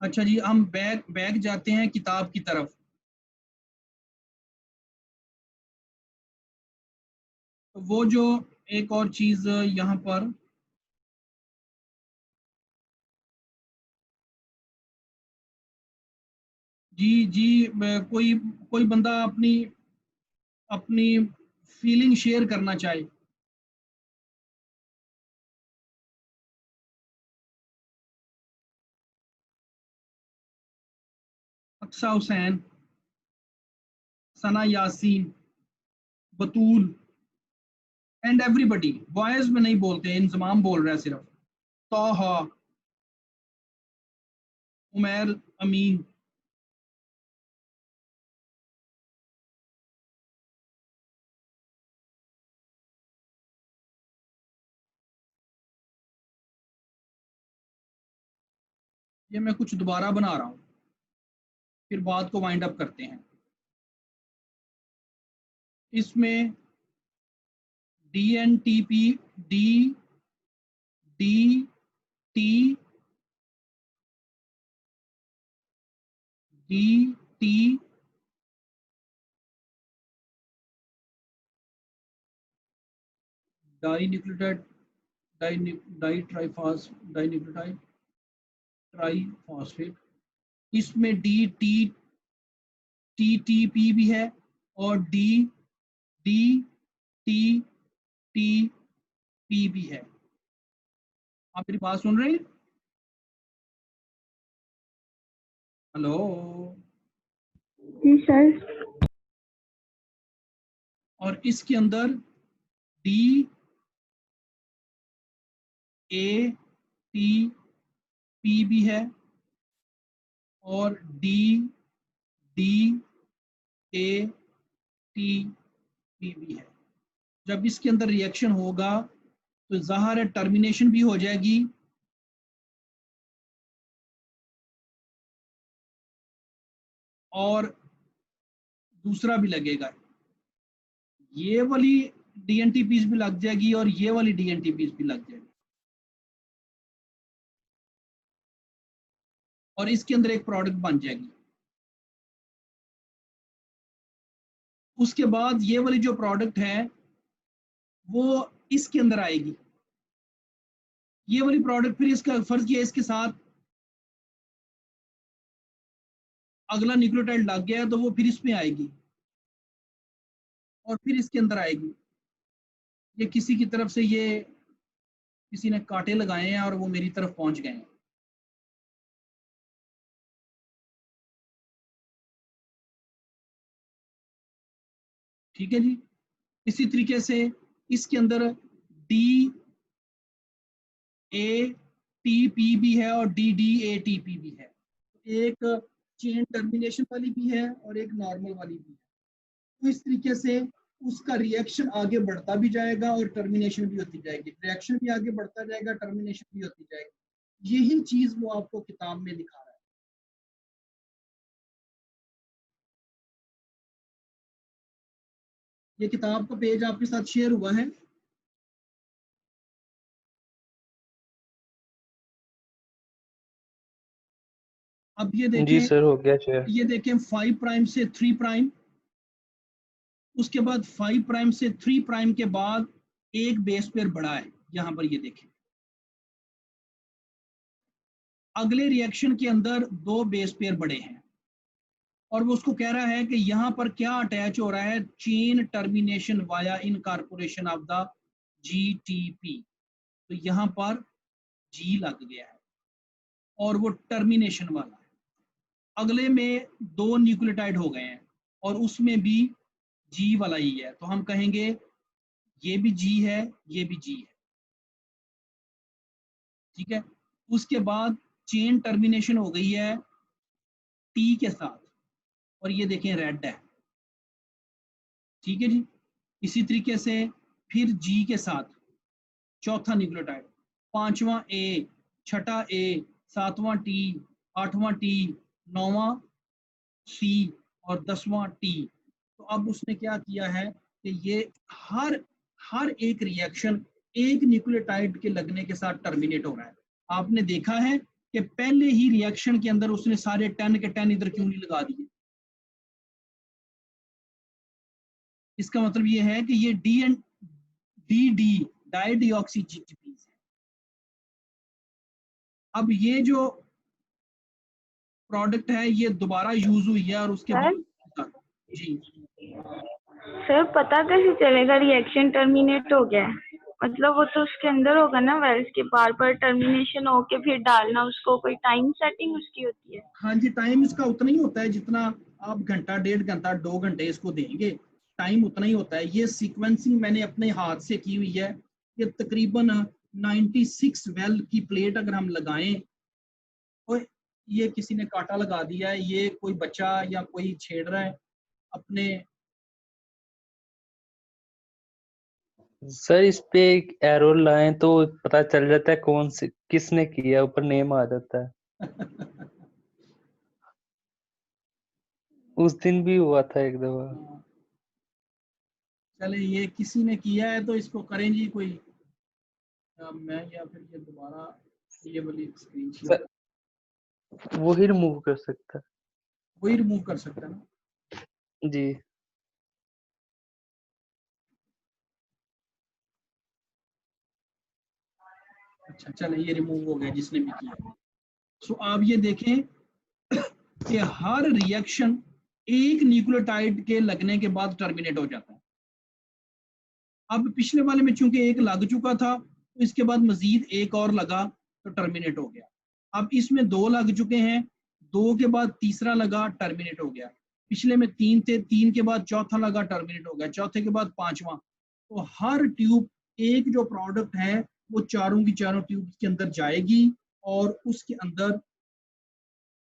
अच्छा जी, हम बैक जाते हैं किताब की तरफ। तो वो जो एक और चीज यहाँ पर, जी जी, कोई कोई बंदा अपनी अपनी फीलिंग शेयर करना चाहे। अक्सा हुसैन, सना यासीन, बतूल एंड एवरीबडी। बॉयज में नहीं बोलते, इंजमाम बोल रहा है सिर्फ। तोहा, उमैर अमीन, ये मैं कुछ दोबारा बना रहा हूँ, फिर बात को वाइंड अप करते हैं। इसमें D N T P, D D T D T di nucleotide, di triphos, di nucleotide triphosphate. इसमें D T T T P भी है, और D D T T P भी है। आप मेरी बात सुन रहे हैं? हेलो? जी सर। और इसके अंदर डी ए टी पी भी है, और D D A T P भी है। जब इसके अंदर रिएक्शन होगा तो ज़ाहिर है टर्मिनेशन भी हो जाएगी, और दूसरा भी लगेगा, ये वाली डीएनटी पीस भी लग जाएगी और ये वाली डीएनटी पीस भी लग जाएगी, और इसके अंदर एक प्रोडक्ट बन जाएगी। उसके बाद ये वाली जो प्रोडक्ट है वो इसके अंदर आएगी। ये वाली प्रोडक्ट फिर इसका फर्ज किया इसके साथ अगला न्यूक्लियोटाइड लग गया तो वो फिर इसमें आएगी और फिर इसके अंदर आएगी। ये किसी की तरफ से ये किसी ने कांटे लगाए हैं और वो मेरी तरफ पहुंच गए हैं। ठीक है जी। इसी तरीके से इसके अंदर डी ए टी पी भी है और D D A T P भी है। एक चेन टर्मिनेशन वाली भी है और एक नॉर्मल वाली भी है। तो इस तरीके से उसका रिएक्शन आगे बढ़ता भी जाएगा और टर्मिनेशन भी होती जाएगी, रिएक्शन भी आगे बढ़ता जाएगा, टर्मिनेशन भी होती जाएगी। यही चीज वो आपको किताब में दिखा रहा है। ये किताब का पेज आपके साथ शेयर हुआ है। अब ये जी देखें, सर, हो गया शेयर। ये देखें 5 प्राइम से 3 प्राइम, उसके बाद 5 प्राइम से 3 प्राइम के बाद एक बेस पेयर बढ़ा है। यहां पर ये देखें, अगले रिएक्शन के अंदर 2 बेस पेयर बढ़े हैं और वो उसको कह रहा है कि यहां पर क्या अटैच हो रहा है, chain termination via incorporation of the GTP. तो यहां पर जी लग गया है और वो टर्मिनेशन वाला है। अगले में 2 न्यूक्लियोटाइड हो गए हैं और उसमें भी जी वाला ही है, तो हम कहेंगे ये भी जी है, ये भी जी है। ठीक है। उसके बाद चेन टर्मिनेशन हो गई है टी के साथ और ये देखें रेड है। ठीक है जी। इसी तरीके से फिर जी के साथ चौथा न्यूक्लियोटाइड, 5वां ए, छठा ए, 7वां टी, 8वां टी, 9वां सी और 10वां टी। तो अब उसने क्या किया है कि ये हर हर एक रिएक्शन एक न्यूक्लियोटाइड के लगने के साथ टर्मिनेट हो रहा है। आपने देखा है कि पहले ही रिएक्शन के अंदर उसने सारे 10 के 10 इधर क्यों नहीं लगा दिए। इसका मतलब ये है कि ये डी एंड डी डाईडिऑक्सी जीटीपीज है। अब ये जो प्रोडक्ट है ये दोबारा यूज हुई है और उसके बाद जी सर पता कैसे चलेगा रिएक्शन टर्मिनेट हो गया है? मतलब वो तो उसके अंदर होगा ना वायरस के, बार बार टर्मिनेशन होके फिर डालना उसको, कोई टाइम सेटिंग उसकी होती है? हाँ जी, टाइम इसका उतना ही होता है जितना आप घंटा, 1.5 घंटा, 2 घंटे इसको देंगे, टाइम उतना ही होता है। ये सीक्वेंसिंग मैंने अपने हाथ से की हुई है। ये तकरीबन 96 वेल की प्लेट अगर हम लगाएं, तो ये किसी ने कांटा लगा दिया है, ये कोई बच्चा या कोई छेड़ रहा है अपने। सर इस पे एक एरो लाएं तो पता चल जाता है कौन से किसने किया, ऊपर नेम आ जाता है। उस दिन भी हुआ था एक दफा। चले ये किसी ने किया है तो इसको करें जी कोई, मैं या फिर ये दोबारा ये वाली स्क्रीन शेयर सर वो ही रिमूव कर सकता है। वही रिमूव कर सकता है ना जी। अच्छा चले ये रिमूव हो गया जिसने भी किया। सो आप ये देखें कि हर रिएक्शन एक न्यूक्लियोटाइड के लगने के बाद टर्मिनेट हो जाता है। अब पिछले वाले में चूंकि एक लग चुका था तो इसके बाद मजीद एक और लगा तो टर्मिनेट हो गया। अब इसमें 2 लग चुके हैं, 2 के बाद तीसरा लगा, टर्मिनेट हो गया। पिछले में 3 थे, 3 के बाद चौथा लगा, टर्मिनेट हो गया, चौथे के बाद 5वां। तो हर ट्यूब एक जो प्रोडक्ट है वो चारों की चारों ट्यूब के अंदर जाएगी और उसके अंदर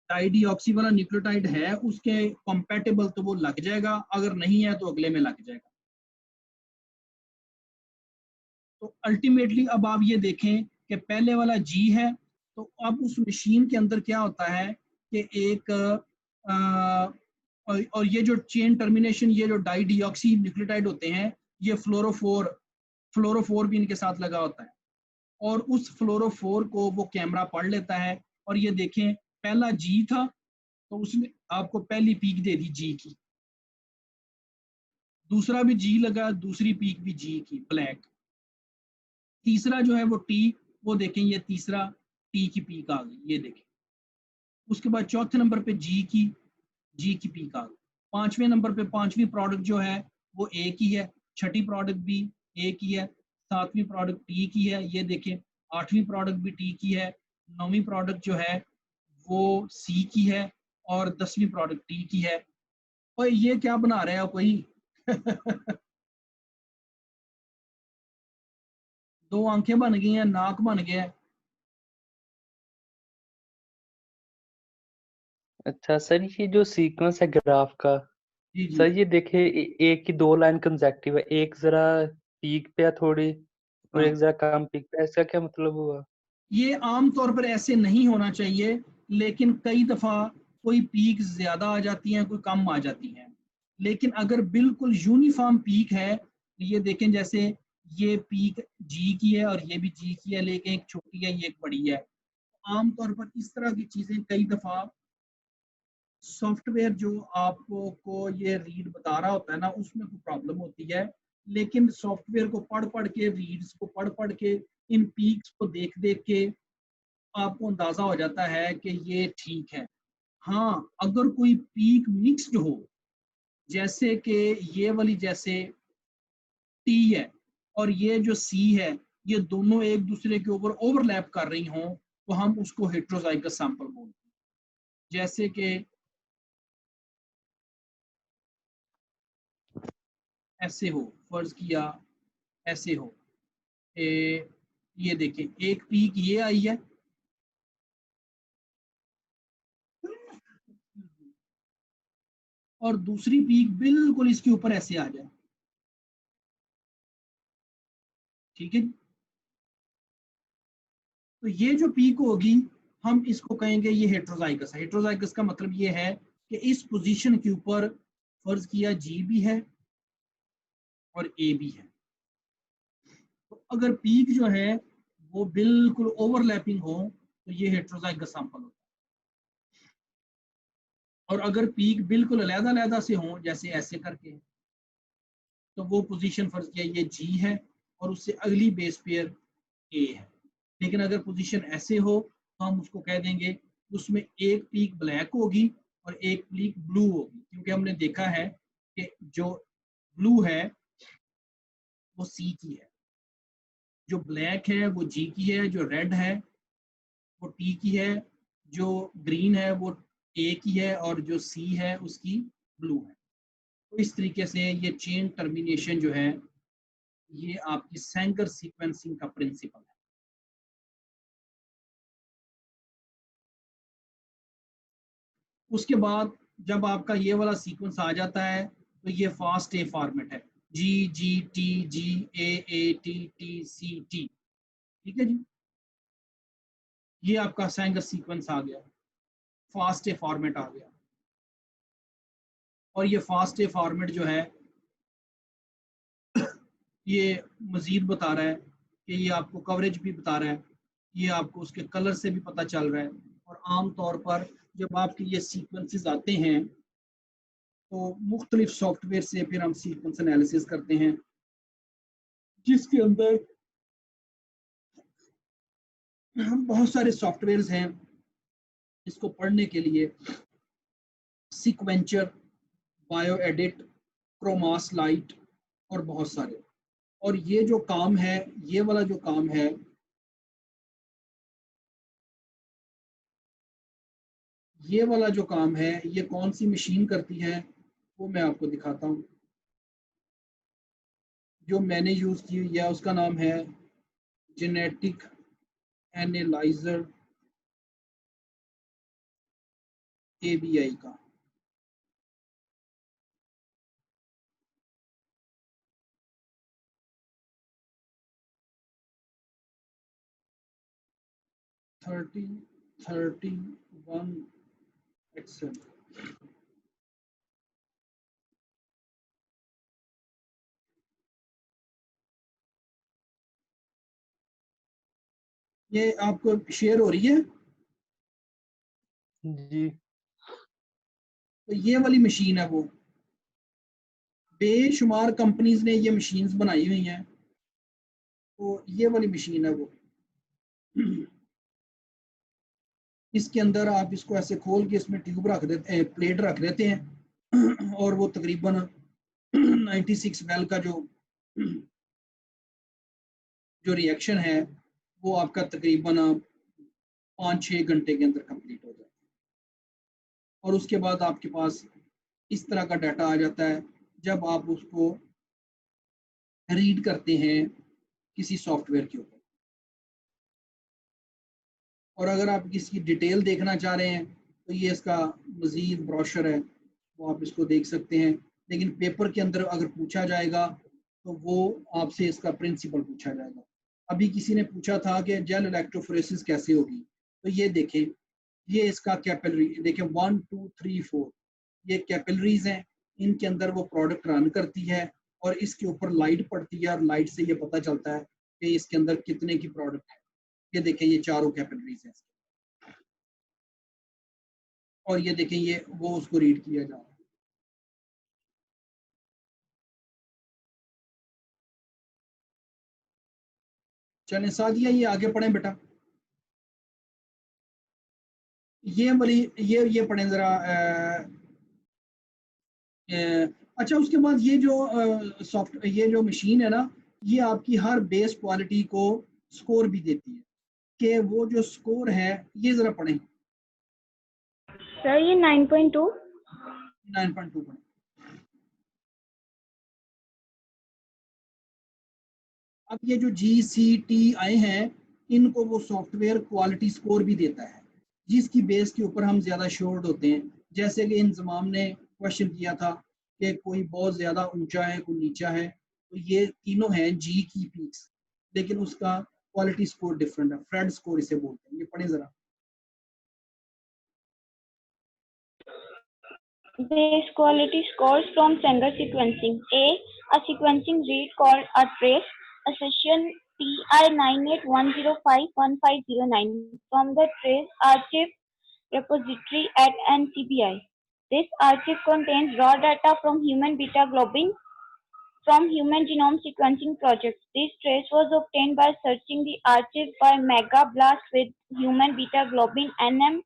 डाईडिऑक्सी वाला न्यूक्लियोटाइड है उसके कंपैटिबल तो वो लग जाएगा, अगर नहीं है तो अगले में लग जाएगा। तो अल्टीमेटली अब आप ये देखें कि पहले वाला जी है, तो अब उस मशीन के अंदर क्या होता है कि एक और ये जो चेन टर्मिनेशन, ये जो डाईडिऑक्सी न्यूक्लियोटाइड होते हैं, ये फ्लोरोफोर भी इनके साथ लगा होता है और उस फ्लोरोफोर को वो कैमरा पढ़ लेता है। और ये देखें पहला जी था तो उसने आपको पहली पीक दे दी जी की, दूसरा भी जी लगा, दूसरी पीक भी जी की ब्लैक, तीसरा जो है वो टी, वो देखें ये तीसरा टी की पीक आ गई, ये देखें। उसके बाद चौथे नंबर पे जी की पीक आ गई। 5वें नंबर पे 5वीं प्रोडक्ट जो है वो ए की है, छठी प्रोडक्ट भी ए की है, 7वीं प्रोडक्ट टी की है, ये देखें। 8वीं प्रोडक्ट भी टी की है, 9वीं प्रोडक्ट जो है वो सी की है और 10वीं प्रोडक्ट टी की है। और ये क्या बना रहे हो कोई? 2 आंखें बन गई हैं, नाक बन गया है। अच्छा सर ये जो सीक्वेंस है ग्राफ का, जी जी सर ये देखे एक की 2 लाइन कंसेक्टिव है, एक जरा पीक पे है थोड़ी और हाँ, एक जरा कम पीक पे, ऐसा क्या मतलब हुआ? ये आम तौर पर ऐसे नहीं होना चाहिए, लेकिन कई दफा कोई पीक ज्यादा आ जाती हैं, कोई कम आ जाती हैं। लेकिन अगर बिल्कुल यूनिफॉर्म पीक है, ये देखें जैसे ये पीक जी की है और ये भी जी की है, लेकिन एक छोटी है ये एक बड़ी है। आमतौर पर इस तरह की चीजें कई दफा सॉफ्टवेयर जो आपको को ये रीड बता रहा होता है ना, उसमें कोई प्रॉब्लम होती है। लेकिन सॉफ्टवेयर को पढ़ पढ़ के, रीड्स को पढ़ पढ़ के, इन पीक्स को देख देख के आपको अंदाजा हो जाता है कि ये ठीक है। हाँ, अगर कोई पीक मिक्स्ड हो, जैसे कि ये वाली जैसे टी है और ये जो सी है, ये दोनों एक दूसरे के ऊपर ओवरलैप कर रही हों, तो हम उसको हेट्रोजाइगस सैंपल बोलते हैं। जैसे कि ऐसे हो, फर्ज किया ऐसे हो, ये देखें एक पीक ये आई है और दूसरी पीक बिल्कुल इसके ऊपर ऐसे आ जाए, ठीक है। तो ये जो पीक होगी हम इसको कहेंगे ये हेट्रोजाइगस है। हेट्रोजाइगस का मतलब ये है कि इस पोजीशन के ऊपर फर्ज किया जी भी है और ए भी है। तो अगर पीक जो है वो बिल्कुल ओवरलैपिंग हो तो ये हेट्रोजाइगस सैंपल होता है। और अगर पीक बिल्कुल अलग-अलग से हों, जैसे ऐसे करके, तो वो पोजीशन फर्ज किया ये जी है और उससे अगली बेस पेयर ए है। लेकिन अगर पोजीशन ऐसे हो तो हम उसको कह देंगे उसमें एक पीक ब्लैक होगी और एक पीक ब्लू होगी, क्योंकि हमने देखा है कि जो ब्लू है वो सी की है, जो ब्लैक है वो जी की है, जो रेड है वो टी की है, जो ग्रीन है वो ए की है और जो सी है उसकी ब्लू है। तो इस तरीके से ये चेन टर्मिनेशन जो है ये आपकी सैंगर सीक्वेंसिंग का प्रिंसिपल है। उसके बाद जब आपका ये वाला सीक्वेंस आ जाता है तो ये फास्ट ए फॉर्मेट है, G G T G A T T C T, ठीक है जी। ये आपका सैंगर सीक्वेंस आ गया, फास्ट ए फॉर्मेट आ गया। और ये फास्ट ए फॉर्मेट जो है ये मजीद बता रहा है कि ये आपको कवरेज भी बता रहा है, ये आपको उसके कलर से भी पता चल रहा है। और आम तौर पर जब आपके ये सीक्वेंसेस आते हैं तो मुख्तलिफ सॉफ्टवेयर से फिर हम सीक्वेंस एनालिसिस करते हैं, जिसके अंदर हम बहुत सारे सॉफ्टवेयर्स हैं इसको पढ़ने के लिए, सीक्वेंचर, बायो एडिट, क्रोमास लाइट और बहुत सारे। और ये जो काम है, ये वाला जो काम है, ये वाला जो काम है ये कौन सी मशीन करती है वो मैं आपको दिखाता हूँ। जो मैंने यूज़ की हुई है उसका नाम है जेनेटिक एनालाइजर ABI का। Thirty 31 XL. ये आपको शेयर हो रही है? जी तो ये वाली मशीन है, वो बेशुमार कंपनीज ने ये मशीन्स बनाई हुई हैं, तो ये वाली मशीन है वो। इसके अंदर आप इसको ऐसे खोल के इसमें ट्यूब रख देते हैं, प्लेट रख देते हैं और वो तकरीबन 96 वेल का जो रिएक्शन है वो आपका तकरीबन 5-6 घंटे के अंदर कंप्लीट हो जाता है। और उसके बाद आपके पास इस तरह का डाटा आ जाता है जब आप उसको रीड करते हैं किसी सॉफ्टवेयर के ऊपर। और अगर आप इसकी डिटेल देखना चाह रहे हैं तो ये इसका मज़ीद ब्रोशर है, वो आप इसको देख सकते हैं। लेकिन पेपर के अंदर अगर पूछा जाएगा तो वो आपसे इसका प्रिंसिपल पूछा जाएगा। अभी किसी ने पूछा था कि जेल इलेक्ट्रोफोरेसिस कैसे होगी, तो ये देखें, ये इसका कैपिलरी देखें 1 2 3 4, ये कैपिलरीज हैं, इनके अंदर वो प्रोडक्ट रन करती है और इसके ऊपर लाइट पड़ती है और लाइट से ये पता चलता है कि इसके अंदर कितने की प्रोडक्ट है। ये देखें, ये चारों कैपिलरीज हैं और ये देखें ये वो उसको रीड किया जा रहा है। चलें सादिया, ये आगे पढ़ें बेटा, ये वाली ये पढ़ें जरा। अच्छा, उसके बाद ये जो ये जो मशीन है ना, ये आपकी हर बेस क्वालिटी को स्कोर भी देती है, कि वो जो स्कोर है ये जरा पढ़ें। सर ये 9.2 9.2 पढ़ें। अब ये जो GCT आए हैं, इनको वो सॉफ्टवेयर क्वालिटी स्कोर भी देता है, जिसकी बेस के ऊपर हम ज़्यादा श्योर्ड होते हैं। जैसे कि इंजमाम ने क्वेश्चन किया था कि कोई बहुत ज़्यादा ऊंचा है, कोई नीचा है, तो ये तीनों हैं G की पीक्स, लेकिन उसका क्वालिटी स्कोर डिफरेंट है, फ्रेड स्कोर इसे बोलते हैं। ये पढ़ें ज़रा। base quality scores from Sanger sequencing. A sequencing read called a trace. A session TR9810515009 from the trace archive repository at NCBI. This archive contains raw data from human beta globin from Human Genome Sequencing Project. This trace was obtained by searching the archive by MegaBlast with human beta globin NM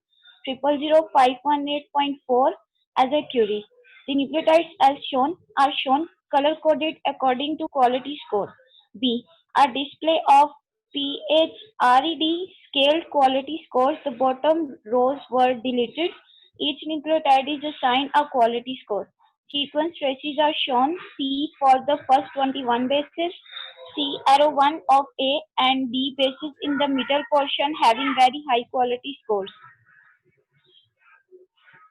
000518.4 as a query. The nucleotides as shown are shown color-coded according to quality score. B. A display of PHRED scaled quality scores. The bottom rows were deleted. Each nucleotide is assigned a quality score. Sequence traces are shown. C for the first 21 bases, C arrow 1 of A and D bases in the middle portion having very high quality scores.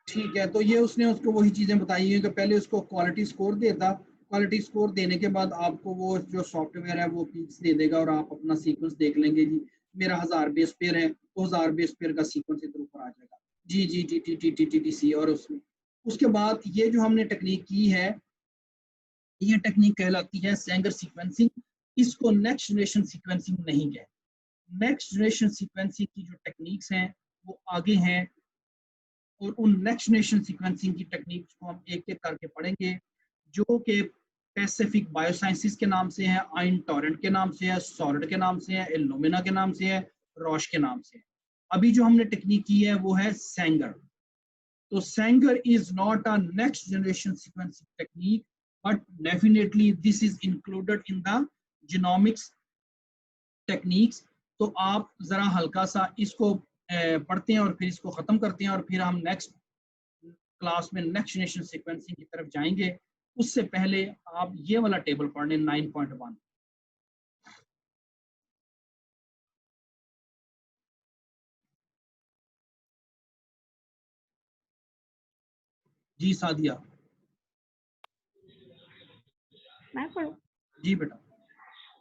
ठीक है, तो ये उसने उसको वही चीजें बताई हैं कि पहले उसको क्वालिटी स्कोर देता, क्वालिटी स्कोर देने के बाद आपको वो जो सॉफ्टवेयर है वो पीक्स दे देगा और आप अपना सीक्वेंस देख लेंगे। जी मेरा 1000 बेस पेयर है, तो 1000 बेस पेयर का सीक्वेंस इधर ऊपर आ जाएगा। G G T T T T T T C. और उसमें उसके बाद ये जो हमने टेक्निक की है, ये टेक्निक कहलाती है सैंगर सीक्वेंसिंग। इसको नेक्स्ट जनरेशन सीक्वेंसिंग नहीं कहते। नेक्स्ट जनरेशन सीक्वेंसिंग की जो टेक्निक्स हैं वो आगे हैं, और उन नेक्स्ट जनरेशन सीक्वेंसिंग की टेक्निक्स को हम एक एक करके पढ़ेंगे, जो कि पैसिफिक बायोसाइंसेस के नाम से है, आइन टॉरेंट के नाम से है, सॉलिड के नाम से है, इल्यूमिना के नाम से है, रॉश के नाम से है। अभी जो हमने टेक्निक की है वो है सैंगर। तो Sanger is not a next generation sequencing technique, but definitely this is included in the genomics techniques. तो आप जरा हल्का सा इसको पढ़ते हैं और फिर इसको खत्म करते हैं, और फिर हम नेक्स्ट क्लास में नेक्स्ट जनरेशन सीक्वेंसिंग की तरफ जाएंगे। उससे पहले आप ये वाला टेबल पढ़ लें 9.1। जी सादिया। मैं पढ़ूं? जी बेटा।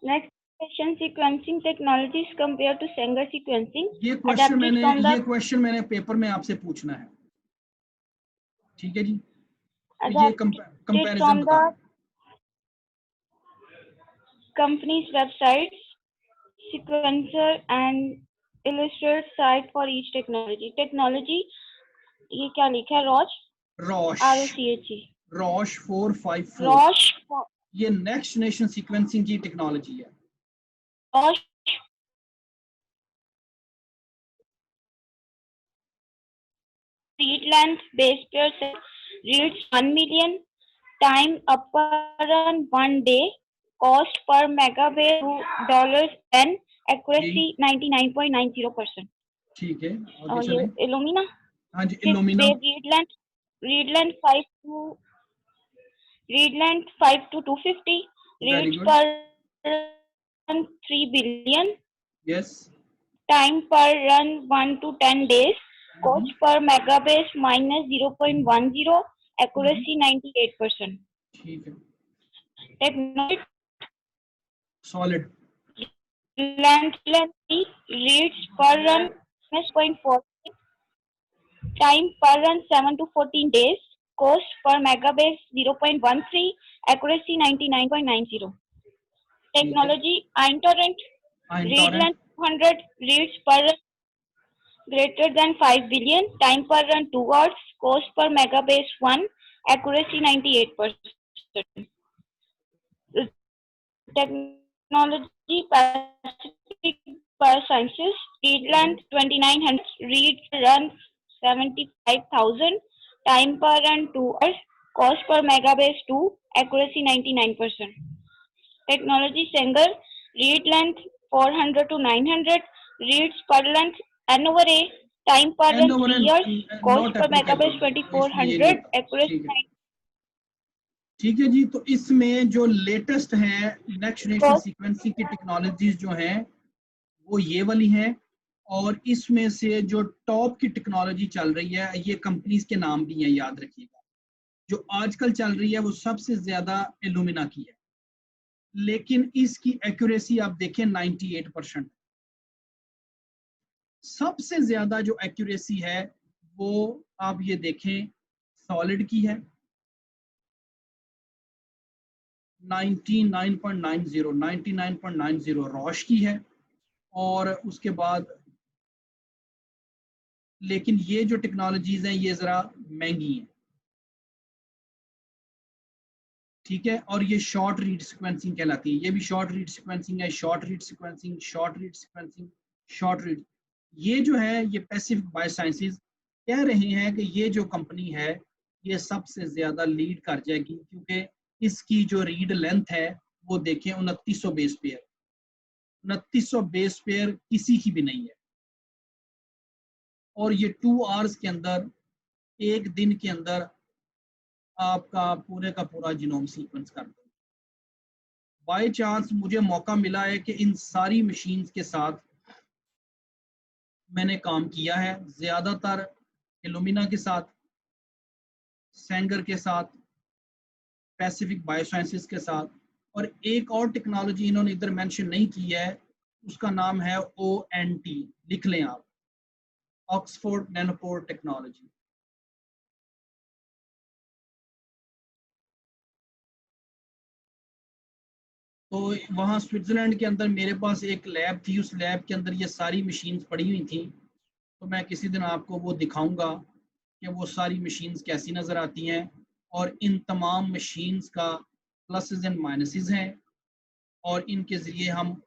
Next generation sequencing technologies compared to Sanger sequencing. ये क्वेश्चन मैंने पेपर में आपसे पूछना है, ठीक है जी। तो ये कंपैरिजन बता रहा हूं। Company's websites, sequencer and illustrated site for each technology. Technology ये क्या लिखा है? Roche ROCH Roche 454। रॉश ये नेक्स्ट जनरेशन सीक्वेंसिंग की टेक्नोलॉजी है। Roche read length base pair reads 1 million, time upper run 1 day, cost per megabase $2 and accuracy 99.90%. ठीक है, और ये इल्यूमिना। हाँ जी Illumina. read length 5 to 250, reads per run 3 billion, yes, time per run 1 to 10 days, cost per megabase -0.10, accuracy 98%. ठीक है। Technology solid length reads per run -0.4, time per run 7 to 14 days, cost per megabase 0.13, accuracy 99.90. Technology iTorrent read length 200, reads per run greater than 5 billion, time per run 2 hours, cost per megabase 1, accuracy 98%. Technology Pacific Biosciences read length 2900, read run 75,000, time per run 2 hours, cost per megabase 2, accuracy 99%. Technology Sanger read length 400 to 900, reads per length N over A, time per run 3 years, cost per megabase 2400, accuracy 9. ठीक है जी। तो इसमें जो latest है next generation sequencing की technologies जो हैं वो ये वाली हैं, और इसमें से जो टॉप की टेक्नोलॉजी चल रही है, ये कंपनीज के नाम भी हैं, याद रखिएगा। जो आजकल चल रही है वो सबसे ज्यादा इल्यूमिना की है, लेकिन इसकी एक्यूरेसी आप देखें 98%। सबसे ज्यादा जो एक्यूरेसी है वो आप ये देखें सॉलिड की है, 99.90 रॉश की है। और उसके बाद लेकिन ये जो टेक्नोलॉजीज हैं ये ज़रा महंगी हैं, ठीक है। और ये शॉर्ट रीड सीक्वेंसिंग कहलाती है, ये भी शॉर्ट रीड सीक्वेंसिंग है, short read sequencing, short read sequencing, short read. ये जो है ये पैसिफिक बायोसाइंसेस कह रहे हैं कि ये जो कंपनी है ये सबसे ज़्यादा लीड कर जाएगी, क्योंकि इसकी जो रीड लेंथ है वो देखें 2900 बेस पेयर, 2900 बेस पेयर किसी की भी नहीं है। और ये 2 आवर्स के अंदर, एक दिन के अंदर आपका पूरे का पूरा जीनोम सीक्वेंस कर दो। बाय चांस मुझे मौका मिला है कि इन सारी मशीन्स के साथ मैंने काम किया है, ज़्यादातर इल्यूमिना के साथ, सेंगर के साथ, पैसिफिक बायोसाइंसेस के साथ, और एक और टेक्नोलॉजी इन्होंने इधर मेंशन नहीं की है, उसका नाम है ONT, लिख लें आप, ऑक्सफोर्ड नैनोपोर टेक्नोलॉजी। तो वहाँ स्विट्ज़रलैंड के अंदर मेरे पास एक लैब थी, उस लैब के अंदर ये सारी मशीन्स पड़ी हुई थी। तो मैं किसी दिन आपको वो दिखाऊंगा कि वो सारी मशीन्स कैसी नज़र आती हैं, और इन तमाम मशीन्स का प्लसेस एंड माइनसेस हैं, और इनके ज़रिए हम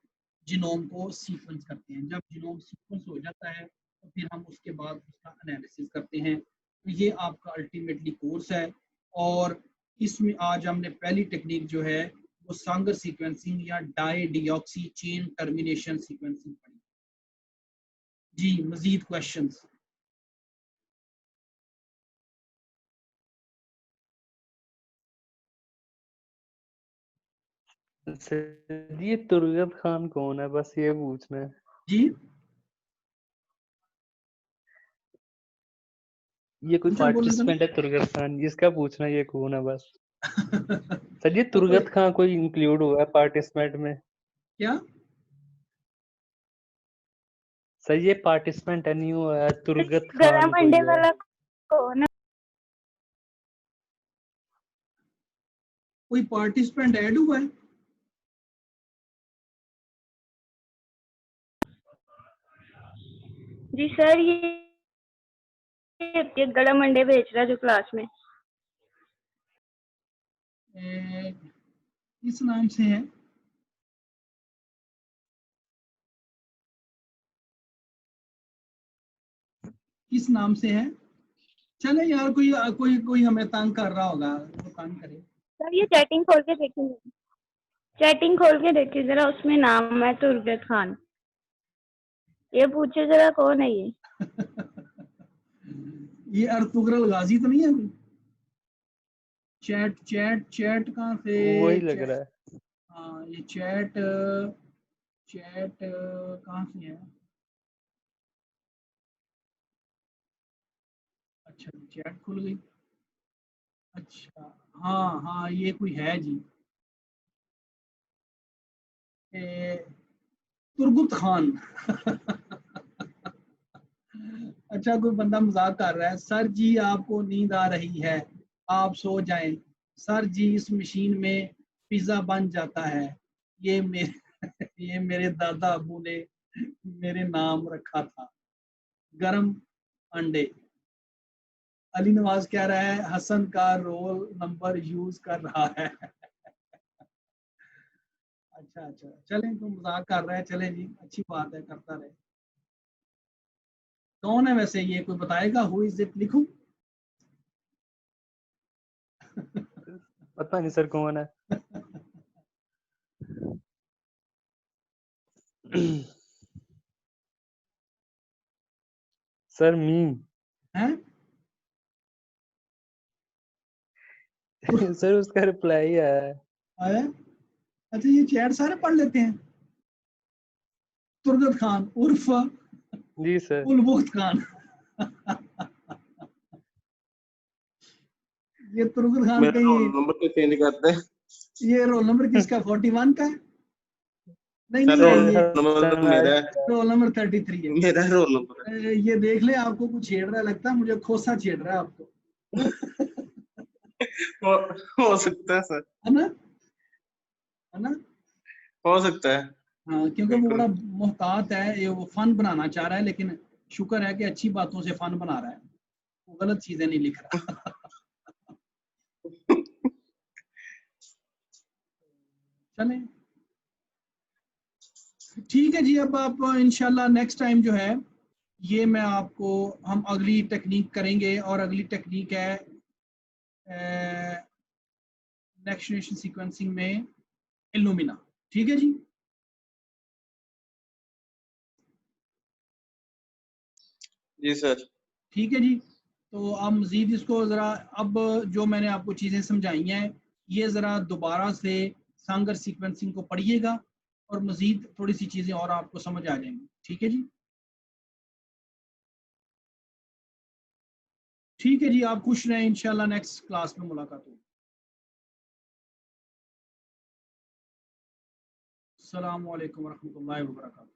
जीनोम को सीक्वेंस करते हैं। जब जीनोम सीक्वेंस हो जाता है तो फिर हम उसके बाद उसका एनालिसिस करते हैं। तो ये आपका अल्टीमेटली कोर्स है, और इसमें आज हमने पहली टेक्निक जो है वो सांगर सीक्वेंसिंग या dye deoxy chain termination sequencing पढ़ी। जी, मजीद क्वेश्चंस? सर ये तुर्गत खान कौन है, बस ये पूछना है। जी, ये कोई पूछो, बोल रहे पार्टिसिपेंट है तुर्गत खान, जिसका पूछना है ये कौन है बस। थे सर ये तो तुर्गत खान कोई इंक्लूड हुआ है पार्टिसिपेंट में? क्या? सर ये पार्टिसिपेंट है, नहीं हुआ है, तुर्गत गला खान कोई मंडे है। वाला कौन है? कोई पार्टिसिपेंट ऐड हुआ है? जी सर, ये गला मंडे भेज रहा है जो क्लास में। किस नाम से है? किस नाम से है? चले यार, कोई कोई कोई हमें तंग कर रहा होगा, वो तंग करे। सर ये चैटिंग खोल के देखिए, चैटिंग खोल के देखिए जरा, उसमें नाम है तुर्गत खान। ये पूछे जरा कौन है ये? ये अर्तुगरल गाजी तो नहीं है कोई? चैट चैट चैट कहाँ से? वही लग रहा है। हाँ, ये चैट चैट कहाँ से है? अच्छा, चैट खुल गई। अच्छा, हाँ हाँ, ये कोई है जी, तुर्गुत खान। अच्छा, कोई बंदा मजाक कर रहा है, सर जी आपको नींद आ रही है, आप सो जाएं। सर जी इस मशीन में पिज्जा बन जाता है, ये मेरे ये मेरे दादा अबू ने मेरे नाम रखा था, गरम अंडे। अली नवाज कह रहा है हसन का रोल नंबर यूज कर रहा है। अच्छा अच्छा, चलें, तो मजाक कर रहे हैं, चलें जी, अच्छी बात है, करता रहे। कौन है वैसे ये, कोई बताएगा? हु इज इट, लिखूं? पता नहीं सर कौन है। सर मीम हैं? सर उसका रिप्लाई आया है। आया? अच्छा, ये चैट सारे पढ़ लेते हैं। तुर्गत खान उर्फ जी सर। उलबुख्त खान। ये तुर्गत खान मेरा कहीं, रोल नंबर तो चेंज कर दे। ये रोल नंबर किसका? 41 का है? नहीं सर नहीं है रोल ये, नंबर तो मेरा है, रोल नंबर 33 है। मेरा रोल नंबर ये देख ले, आपको कुछ छेड़ रहा है, लगता है मुझे खोसा छेड़ रहा है आपको। है। हो सकता है सर। है ना? है ना? हो सकता है। हाँ, क्योंकि वो बिल्कुल। बड़ा मोहतात है, ये वो फन बनाना चाह रहा है, लेकिन शुक्र है कि अच्छी बातों से फन बना रहा है, वो गलत चीजें नहीं लिख रहा। चले, ठीक है जी। अब आप इंशाल्लाह नेक्स्ट टाइम जो है ये मैं आपको, हम अगली टेक्निक करेंगे, और अगली टेक्निक है नेक्स्ट जनरेशन सीक्वेंसिंग में इल्यूमिना। ठीक है जी। जी सर। ठीक है जी। तो आप मज़ीद इसको ज़रा, अब जो मैंने आपको चीज़ें समझाई हैं ये ज़रा दोबारा से सांगर सीक्वेंसिंग को पढ़िएगा, और मज़ीद थोड़ी सी चीज़ें और आपको समझ आ जाएंगी। ठीक है जी। ठीक है जी, आप खुश रहें, इंशाल्लाह नेक्स्ट क्लास में मुलाकात होगी। अस्सलाम वालेकुम रहमतुल्लाहि व बरकातहू।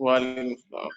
वालेकुम सलाम।